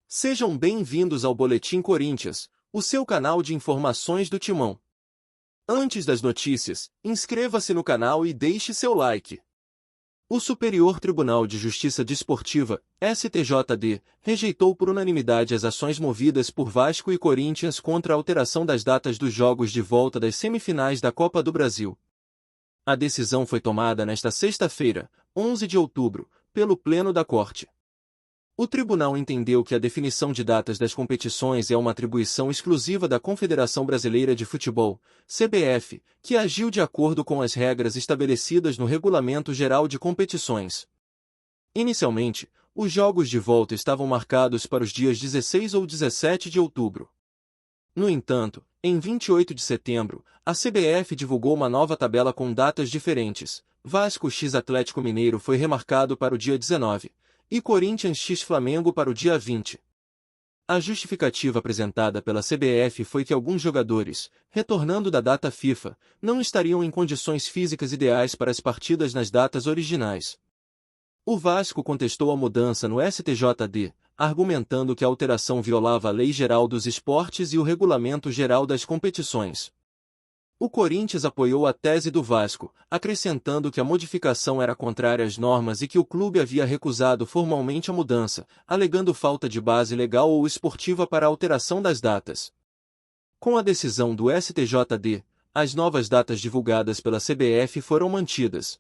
Sejam bem-vindos ao Boletim Corinthians, o seu canal de informações do Timão. Antes das notícias, inscreva-se no canal e deixe seu like. O Superior Tribunal de Justiça Desportiva, STJD, rejeitou por unanimidade as ações movidas por Vasco e Corinthians contra a alteração das datas dos jogos de volta das semifinais da Copa do Brasil. A decisão foi tomada nesta sexta-feira, 11 de outubro, pelo Pleno da Corte. O tribunal entendeu que a definição de datas das competições é uma atribuição exclusiva da Confederação Brasileira de Futebol, CBF, que agiu de acordo com as regras estabelecidas no Regulamento Geral de Competições. Inicialmente, os jogos de volta estavam marcados para os dias 16 ou 17 de outubro. No entanto, em 28 de setembro, a CBF divulgou uma nova tabela com datas diferentes. Vasco x Atlético Mineiro foi remarcado para o dia 19. E Corinthians x Flamengo para o dia 20. A justificativa apresentada pela CBF foi que alguns jogadores, retornando da data FIFA, não estariam em condições físicas ideais para as partidas nas datas originais. O Vasco contestou a mudança no STJD, argumentando que a alteração violava a Lei Geral dos Esportes e o Regulamento Geral das Competições. O Corinthians apoiou a tese do Vasco, acrescentando que a modificação era contrária às normas e que o clube havia recusado formalmente a mudança, alegando falta de base legal ou esportiva para a alteração das datas. Com a decisão do STJD, as novas datas divulgadas pela CBF foram mantidas.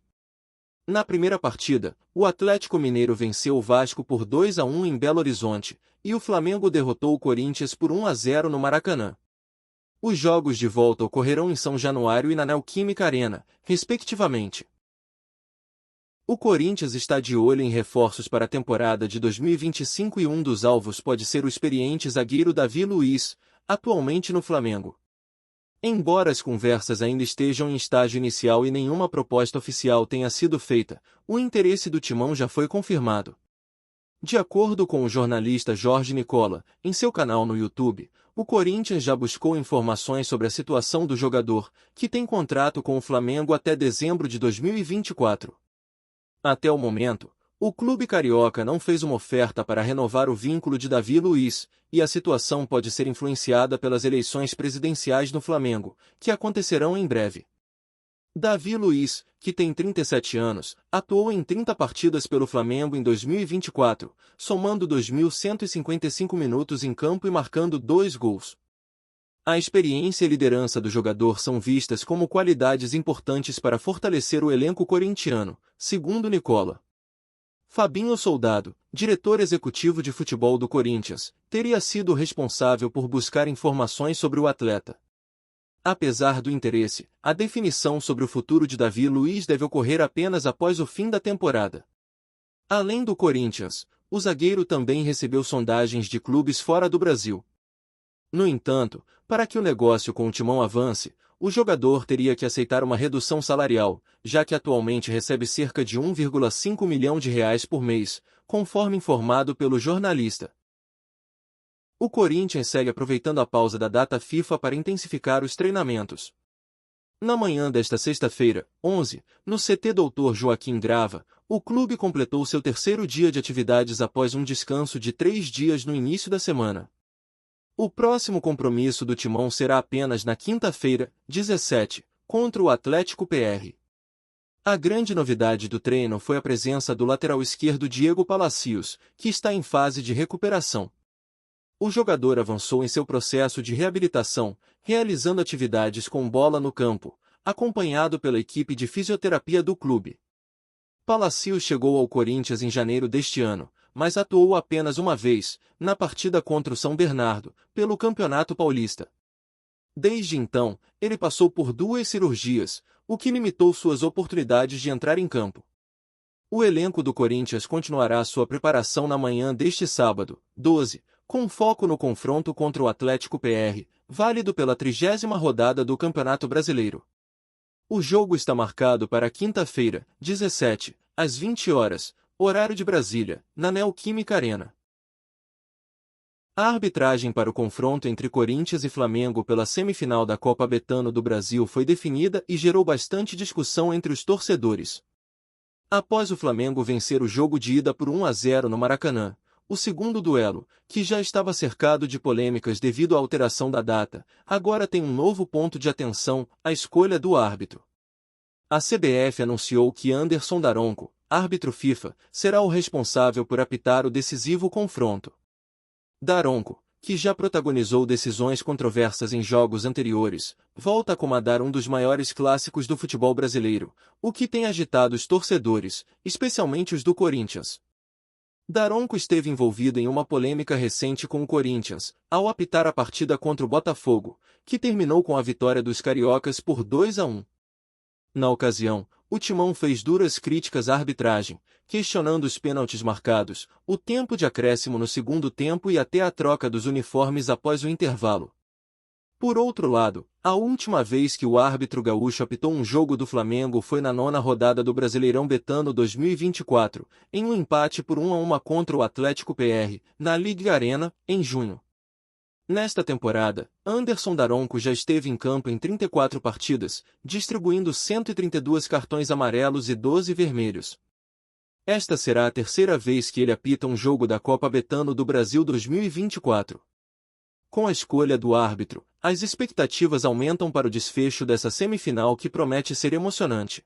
Na primeira partida, o Atlético Mineiro venceu o Vasco por 2-1 em Belo Horizonte, e o Flamengo derrotou o Corinthians por 1-0 no Maracanã. Os jogos de volta ocorrerão em São Januário e na Neoquímica Arena, respectivamente. O Corinthians está de olho em reforços para a temporada de 2025 e um dos alvos pode ser o experiente zagueiro Davi Luiz, atualmente no Flamengo. Embora as conversas ainda estejam em estágio inicial e nenhuma proposta oficial tenha sido feita, o interesse do Timão já foi confirmado. De acordo com o jornalista Jorge Nicola, em seu canal no YouTube, o Corinthians já buscou informações sobre a situação do jogador, que tem contrato com o Flamengo até dezembro de 2024. Até o momento, o clube carioca não fez uma oferta para renovar o vínculo de Davi Luiz, e a situação pode ser influenciada pelas eleições presidenciais no Flamengo, que acontecerão em breve. Davi Luiz, que tem 37 anos, atuou em 30 partidas pelo Flamengo em 2024, somando 2.155 minutos em campo e marcando 2 gols. A experiência e liderança do jogador são vistas como qualidades importantes para fortalecer o elenco corintiano, segundo Nicola. Fabinho Soldado, diretor executivo de futebol do Corinthians, teria sido responsável por buscar informações sobre o atleta. Apesar do interesse, a definição sobre o futuro de Davi Luiz deve ocorrer apenas após o fim da temporada. Além do Corinthians, o zagueiro também recebeu sondagens de clubes fora do Brasil. No entanto, para que o negócio com o Timão avance, o jogador teria que aceitar uma redução salarial, já que atualmente recebe cerca de 1,5 milhão de reais por mês, conforme informado pelo jornalista. O Corinthians segue aproveitando a pausa da data FIFA para intensificar os treinamentos. Na manhã desta sexta-feira, 11, no CT Dr. Joaquim Grava, o clube completou seu terceiro dia de atividades após um descanso de 3 dias no início da semana. O próximo compromisso do Timão será apenas na quinta-feira, 17, contra o Atlético PR. A grande novidade do treino foi a presença do lateral esquerdo Diego Palacios, que está em fase de recuperação. O jogador avançou em seu processo de reabilitação, realizando atividades com bola no campo, acompanhado pela equipe de fisioterapia do clube. Palacios chegou ao Corinthians em janeiro deste ano, mas atuou apenas uma vez, na partida contra o São Bernardo, pelo Campeonato Paulista. Desde então, ele passou por 2 cirurgias, o que limitou suas oportunidades de entrar em campo. O elenco do Corinthians continuará sua preparação na manhã deste sábado, 12, com foco no confronto contra o Atlético PR, válido pela 30ª rodada do Campeonato Brasileiro. O jogo está marcado para quinta-feira, 17, às 20 horas, horário de Brasília, na Neoquímica Arena. A arbitragem para o confronto entre Corinthians e Flamengo pela semifinal da Copa Betano do Brasil foi definida e gerou bastante discussão entre os torcedores. Após o Flamengo vencer o jogo de ida por 1-0 no Maracanã, o segundo duelo, que já estava cercado de polêmicas devido à alteração da data, agora tem um novo ponto de atenção, a escolha do árbitro. A CBF anunciou que Anderson Daronco, árbitro FIFA, será o responsável por apitar o decisivo confronto. Daronco, que já protagonizou decisões controversas em jogos anteriores, volta a comandar um dos maiores clássicos do futebol brasileiro, o que tem agitado os torcedores, especialmente os do Corinthians. Daronco esteve envolvido em uma polêmica recente com o Corinthians, ao apitar a partida contra o Botafogo, que terminou com a vitória dos cariocas por 2-1. Na ocasião, o Timão fez duras críticas à arbitragem, questionando os pênaltis marcados, o tempo de acréscimo no segundo tempo e até a troca dos uniformes após o intervalo. Por outro lado, a última vez que o árbitro gaúcho apitou um jogo do Flamengo foi na 9ª rodada do Brasileirão Betano 2024, em um empate por 1-1 contra o Atlético PR, na Liga Arena, em junho. Nesta temporada, Anderson Daronco já esteve em campo em 34 partidas, distribuindo 132 cartões amarelos e 12 vermelhos. Esta será a terceira vez que ele apita um jogo da Copa Betano do Brasil 2024. Com a escolha do árbitro, as expectativas aumentam para o desfecho dessa semifinal que promete ser emocionante.